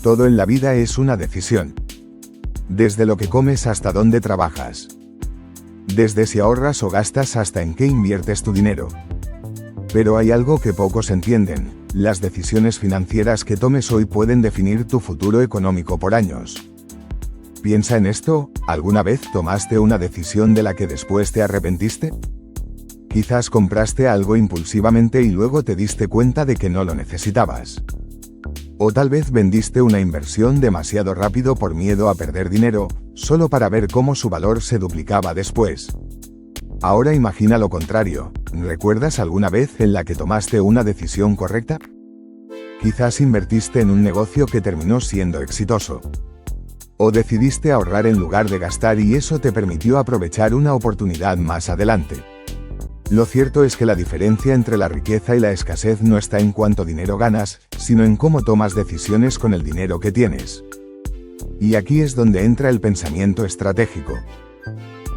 Todo en la vida es una decisión. Desde lo que comes hasta dónde trabajas. Desde si ahorras o gastas hasta en qué inviertes tu dinero. Pero hay algo que pocos entienden: las decisiones financieras que tomes hoy pueden definir tu futuro económico por años. Piensa en esto: ¿alguna vez tomaste una decisión de la que después te arrepentiste? Quizás compraste algo impulsivamente y luego te diste cuenta de que no lo necesitabas. O tal vez vendiste una inversión demasiado rápido por miedo a perder dinero, solo para ver cómo su valor se duplicaba después. Ahora imagina lo contrario: ¿recuerdas alguna vez en la que tomaste una decisión correcta? Quizás invertiste en un negocio que terminó siendo exitoso. O decidiste ahorrar en lugar de gastar y eso te permitió aprovechar una oportunidad más adelante. Lo cierto es que la diferencia entre la riqueza y la escasez no está en cuánto dinero ganas, sino en cómo tomas decisiones con el dinero que tienes. Y aquí es donde entra el pensamiento estratégico.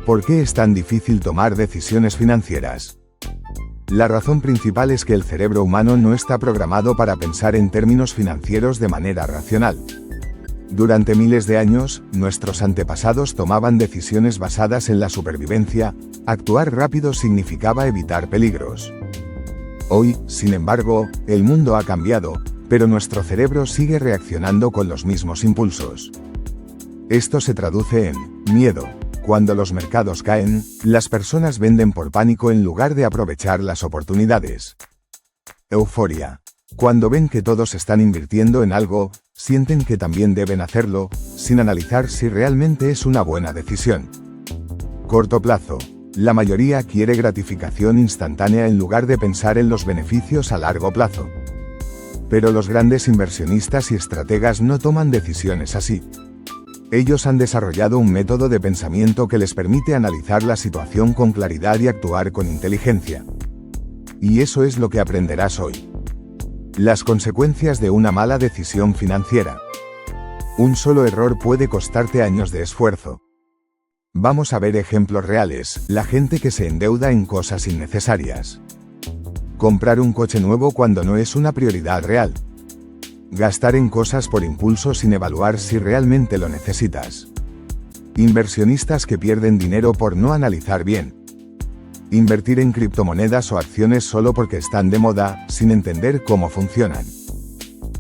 ¿Por qué es tan difícil tomar decisiones financieras? La razón principal es que el cerebro humano no está programado para pensar en términos financieros de manera racional. Durante miles de años, nuestros antepasados tomaban decisiones basadas en la supervivencia. Actuar rápido significaba evitar peligros. Hoy, sin embargo, el mundo ha cambiado, pero nuestro cerebro sigue reaccionando con los mismos impulsos. Esto se traduce en miedo. Cuando los mercados caen, las personas venden por pánico en lugar de aprovechar las oportunidades. Euforia. Cuando ven que todos están invirtiendo en algo, sienten que también deben hacerlo, sin analizar si realmente es una buena decisión. Corto plazo. La mayoría quiere gratificación instantánea en lugar de pensar en los beneficios a largo plazo. Pero los grandes inversionistas y estrategas no toman decisiones así. Ellos han desarrollado un método de pensamiento que les permite analizar la situación con claridad y actuar con inteligencia. Y eso es lo que aprenderás hoy. Las consecuencias de una mala decisión financiera. Un solo error puede costarte años de esfuerzo. Vamos a ver ejemplos reales: la gente que se endeuda en cosas innecesarias. Comprar un coche nuevo cuando no es una prioridad real. Gastar en cosas por impulso sin evaluar si realmente lo necesitas. Inversionistas que pierden dinero por no analizar bien. Invertir en criptomonedas o acciones solo porque están de moda, sin entender cómo funcionan.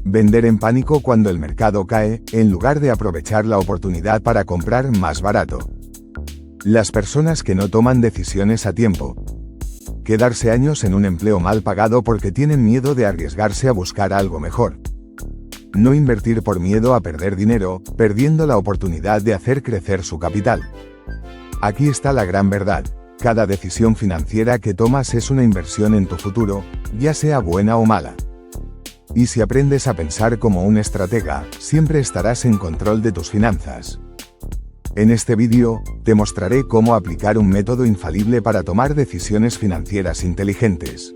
Vender en pánico cuando el mercado cae, en lugar de aprovechar la oportunidad para comprar más barato. Las personas que no toman decisiones a tiempo. Quedarse años en un empleo mal pagado porque tienen miedo de arriesgarse a buscar algo mejor. No invertir por miedo a perder dinero, perdiendo la oportunidad de hacer crecer su capital. Aquí está la gran verdad: cada decisión financiera que tomas es una inversión en tu futuro, ya sea buena o mala. Y si aprendes a pensar como un estratega, siempre estarás en control de tus finanzas. En este vídeo, te mostraré cómo aplicar un método infalible para tomar decisiones financieras inteligentes.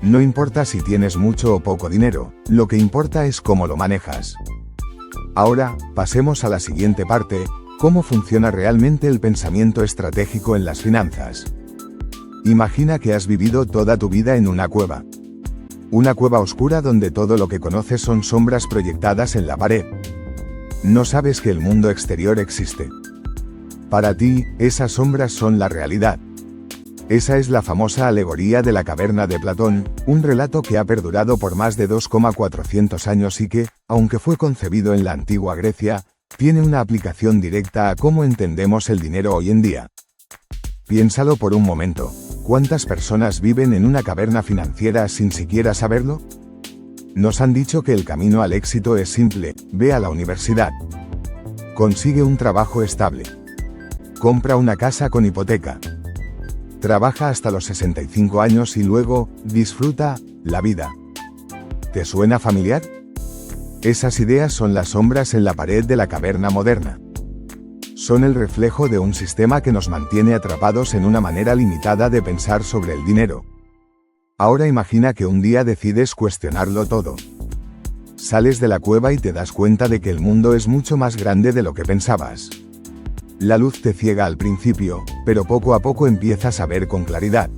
No importa si tienes mucho o poco dinero, lo que importa es cómo lo manejas. Ahora, pasemos a la siguiente parte: ¿cómo funciona realmente el pensamiento estratégico en las finanzas? Imagina que has vivido toda tu vida en una cueva. Una cueva oscura donde todo lo que conoces son sombras proyectadas en la pared. No sabes que el mundo exterior existe. Para ti, esas sombras son la realidad. Esa es la famosa alegoría de la caverna de Platón, un relato que ha perdurado por más de 2,400 años y que, aunque fue concebido en la antigua Grecia, tiene una aplicación directa a cómo entendemos el dinero hoy en día. Piénsalo por un momento: ¿cuántas personas viven en una caverna financiera sin siquiera saberlo? Nos han dicho que el camino al éxito es simple: ve a la universidad. Consigue un trabajo estable. Compra una casa con hipoteca. Trabaja hasta los 65 años y luego, disfruta la vida. ¿Te suena familiar? Esas ideas son las sombras en la pared de la caverna moderna. Son el reflejo de un sistema que nos mantiene atrapados en una manera limitada de pensar sobre el dinero. Ahora imagina que un día decides cuestionarlo todo. Sales de la cueva y te das cuenta de que el mundo es mucho más grande de lo que pensabas. La luz te ciega al principio, pero poco a poco empiezas a ver con claridad.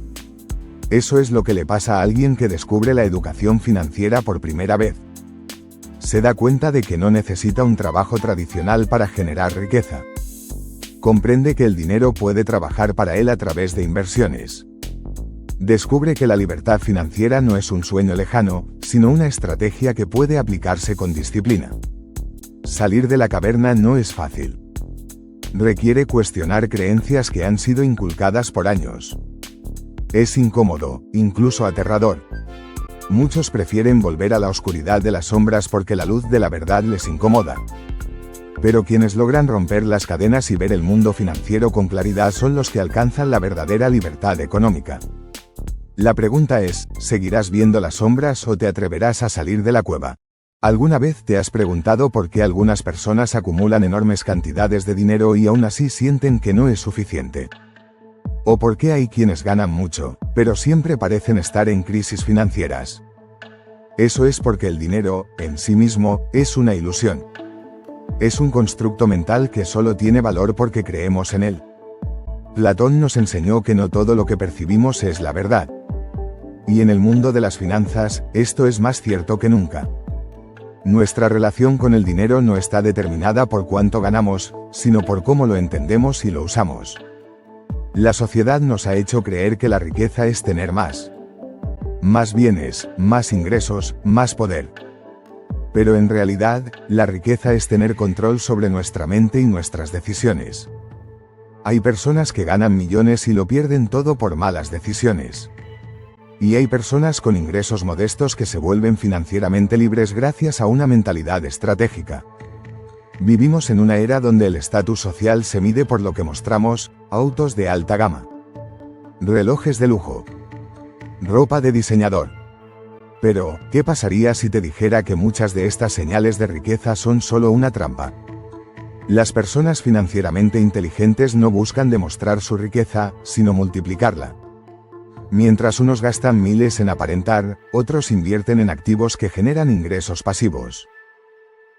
Eso es lo que le pasa a alguien que descubre la educación financiera por primera vez. Se da cuenta de que no necesita un trabajo tradicional para generar riqueza. Comprende que el dinero puede trabajar para él a través de inversiones. Descubre que la libertad financiera no es un sueño lejano, sino una estrategia que puede aplicarse con disciplina. Salir de la caverna no es fácil. Requiere cuestionar creencias que han sido inculcadas por años. Es incómodo, incluso aterrador. Muchos prefieren volver a la oscuridad de las sombras porque la luz de la verdad les incomoda. Pero quienes logran romper las cadenas y ver el mundo financiero con claridad son los que alcanzan la verdadera libertad económica. La pregunta es, ¿seguirás viendo las sombras o te atreverás a salir de la cueva? ¿Alguna vez te has preguntado por qué algunas personas acumulan enormes cantidades de dinero y aún así sienten que no es suficiente? ¿O por qué hay quienes ganan mucho, pero siempre parecen estar en crisis financieras? Eso es porque el dinero, en sí mismo, es una ilusión. Es un constructo mental que solo tiene valor porque creemos en él. Platón nos enseñó que no todo lo que percibimos es la verdad. Y en el mundo de las finanzas, esto es más cierto que nunca. Nuestra relación con el dinero no está determinada por cuánto ganamos, sino por cómo lo entendemos y lo usamos. La sociedad nos ha hecho creer que la riqueza es tener más. Más bienes, más ingresos, más poder. Pero en realidad, la riqueza es tener control sobre nuestra mente y nuestras decisiones. Hay personas que ganan millones y lo pierden todo por malas decisiones. Y hay personas con ingresos modestos que se vuelven financieramente libres gracias a una mentalidad estratégica. Vivimos en una era donde el estatus social se mide por lo que mostramos: autos de alta gama, relojes de lujo, ropa de diseñador. Pero, ¿qué pasaría si te dijera que muchas de estas señales de riqueza son solo una trampa? Las personas financieramente inteligentes no buscan demostrar su riqueza, sino multiplicarla. Mientras unos gastan miles en aparentar, otros invierten en activos que generan ingresos pasivos.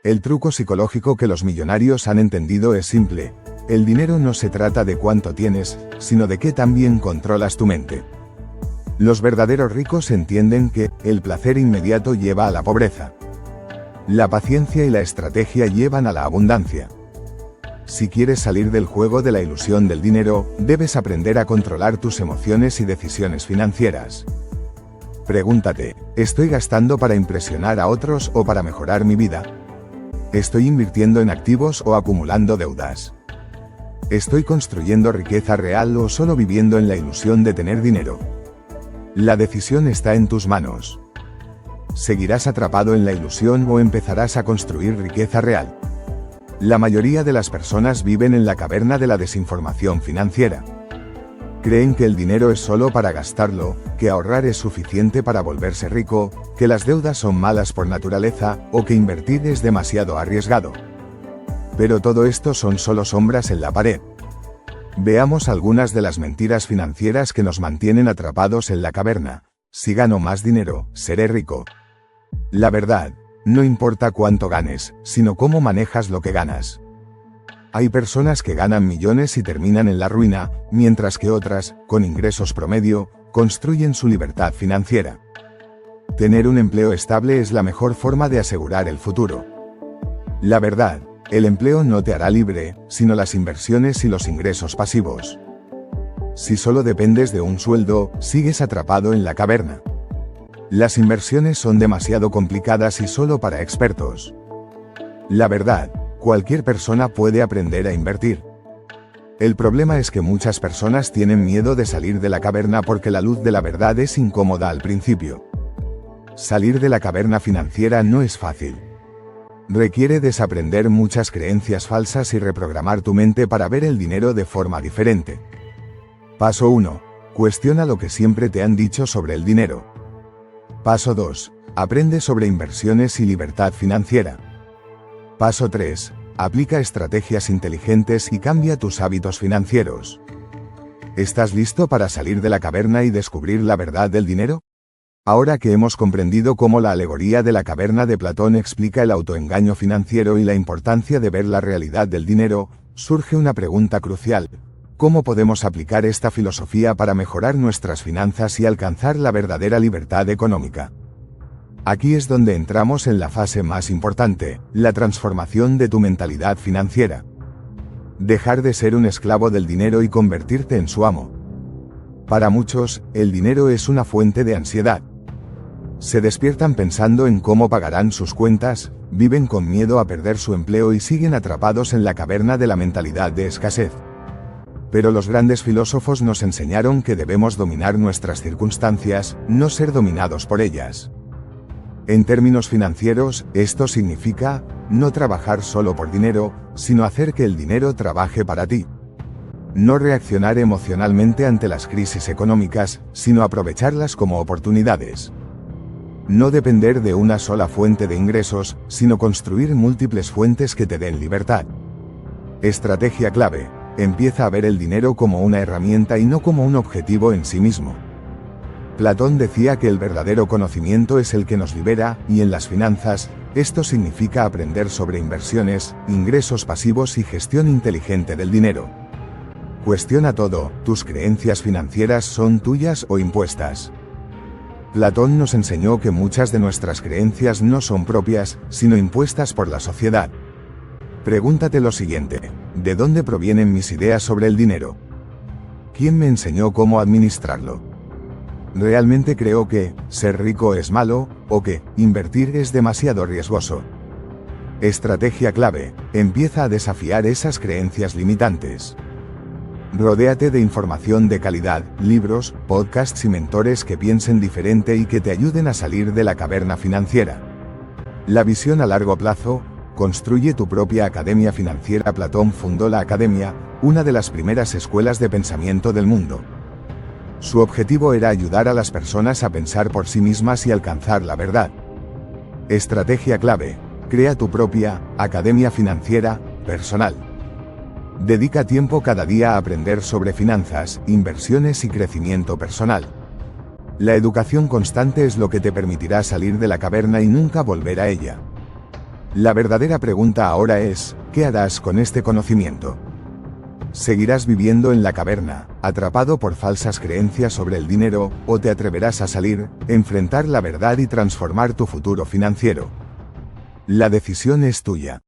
El truco psicológico que los millonarios han entendido es simple: el dinero no se trata de cuánto tienes, sino de qué tan bien controlas tu mente. Los verdaderos ricos entienden que el placer inmediato lleva a la pobreza. La paciencia y la estrategia llevan a la abundancia. Si quieres salir del juego de la ilusión del dinero, debes aprender a controlar tus emociones y decisiones financieras. Pregúntate, ¿estoy gastando para impresionar a otros o para mejorar mi vida? ¿Estoy invirtiendo en activos o acumulando deudas? ¿Estoy construyendo riqueza real o solo viviendo en la ilusión de tener dinero? La decisión está en tus manos. ¿Seguirás atrapado en la ilusión o empezarás a construir riqueza real? La mayoría de las personas viven en la caverna de la desinformación financiera. Creen que el dinero es solo para gastarlo, que ahorrar es suficiente para volverse rico, que las deudas son malas por naturaleza, o que invertir es demasiado arriesgado. Pero todo esto son solo sombras en la pared. Veamos algunas de las mentiras financieras que nos mantienen atrapados en la caverna. Si gano más dinero, seré rico. La verdad: no importa cuánto ganes, sino cómo manejas lo que ganas. Hay personas que ganan millones y terminan en la ruina, mientras que otras, con ingresos promedio, construyen su libertad financiera. Tener un empleo estable es la mejor forma de asegurar el futuro. La verdad: el empleo no te hará libre, sino las inversiones y los ingresos pasivos. Si solo dependes de un sueldo, sigues atrapado en la caverna. Las inversiones son demasiado complicadas y solo para expertos. La verdad: cualquier persona puede aprender a invertir. El problema es que muchas personas tienen miedo de salir de la caverna porque la luz de la verdad es incómoda al principio. Salir de la caverna financiera no es fácil. Requiere desaprender muchas creencias falsas y reprogramar tu mente para ver el dinero de forma diferente. Paso 1. Cuestiona lo que siempre te han dicho sobre el dinero. Paso 2. Aprende sobre inversiones y libertad financiera. Paso 3. Aplica estrategias inteligentes y cambia tus hábitos financieros. ¿Estás listo para salir de la caverna y descubrir la verdad del dinero? Ahora que hemos comprendido cómo la alegoría de la caverna de Platón explica el autoengaño financiero y la importancia de ver la realidad del dinero, surge una pregunta crucial: ¿cómo podemos aplicar esta filosofía para mejorar nuestras finanzas y alcanzar la verdadera libertad económica? Aquí es donde entramos en la fase más importante, la transformación de tu mentalidad financiera. Dejar de ser un esclavo del dinero y convertirte en su amo. Para muchos, el dinero es una fuente de ansiedad. Se despiertan pensando en cómo pagarán sus cuentas, viven con miedo a perder su empleo y siguen atrapados en la caverna de la mentalidad de escasez. Pero los grandes filósofos nos enseñaron que debemos dominar nuestras circunstancias, no ser dominados por ellas. En términos financieros, esto significa no trabajar solo por dinero, sino hacer que el dinero trabaje para ti. No reaccionar emocionalmente ante las crisis económicas, sino aprovecharlas como oportunidades. No depender de una sola fuente de ingresos, sino construir múltiples fuentes que te den libertad. Estrategia clave: empieza a ver el dinero como una herramienta y no como un objetivo en sí mismo. Platón decía que el verdadero conocimiento es el que nos libera, y en las finanzas, esto significa aprender sobre inversiones, ingresos pasivos y gestión inteligente del dinero. Cuestiona todo: ¿tus creencias financieras son tuyas o impuestas? Platón nos enseñó que muchas de nuestras creencias no son propias, sino impuestas por la sociedad. Pregúntate lo siguiente: ¿de dónde provienen mis ideas sobre el dinero? ¿Quién me enseñó cómo administrarlo? ¿Realmente creo que ser rico es malo, o que invertir es demasiado riesgoso? Estrategia clave: empieza a desafiar esas creencias limitantes. Rodéate de información de calidad, libros, podcasts y mentores que piensen diferente y que te ayuden a salir de la caverna financiera. La visión a largo plazo: construye tu propia academia financiera. Platón fundó la Academia, una de las primeras escuelas de pensamiento del mundo. Su objetivo era ayudar a las personas a pensar por sí mismas y alcanzar la verdad. Estrategia clave: crea tu propia academia financiera personal. Dedica tiempo cada día a aprender sobre finanzas, inversiones y crecimiento personal. La educación constante es lo que te permitirá salir de la caverna y nunca volver a ella. La verdadera pregunta ahora es: ¿qué harás con este conocimiento? ¿Seguirás viviendo en la caverna, atrapado por falsas creencias sobre el dinero, o te atreverás a salir, enfrentar la verdad y transformar tu futuro financiero? La decisión es tuya.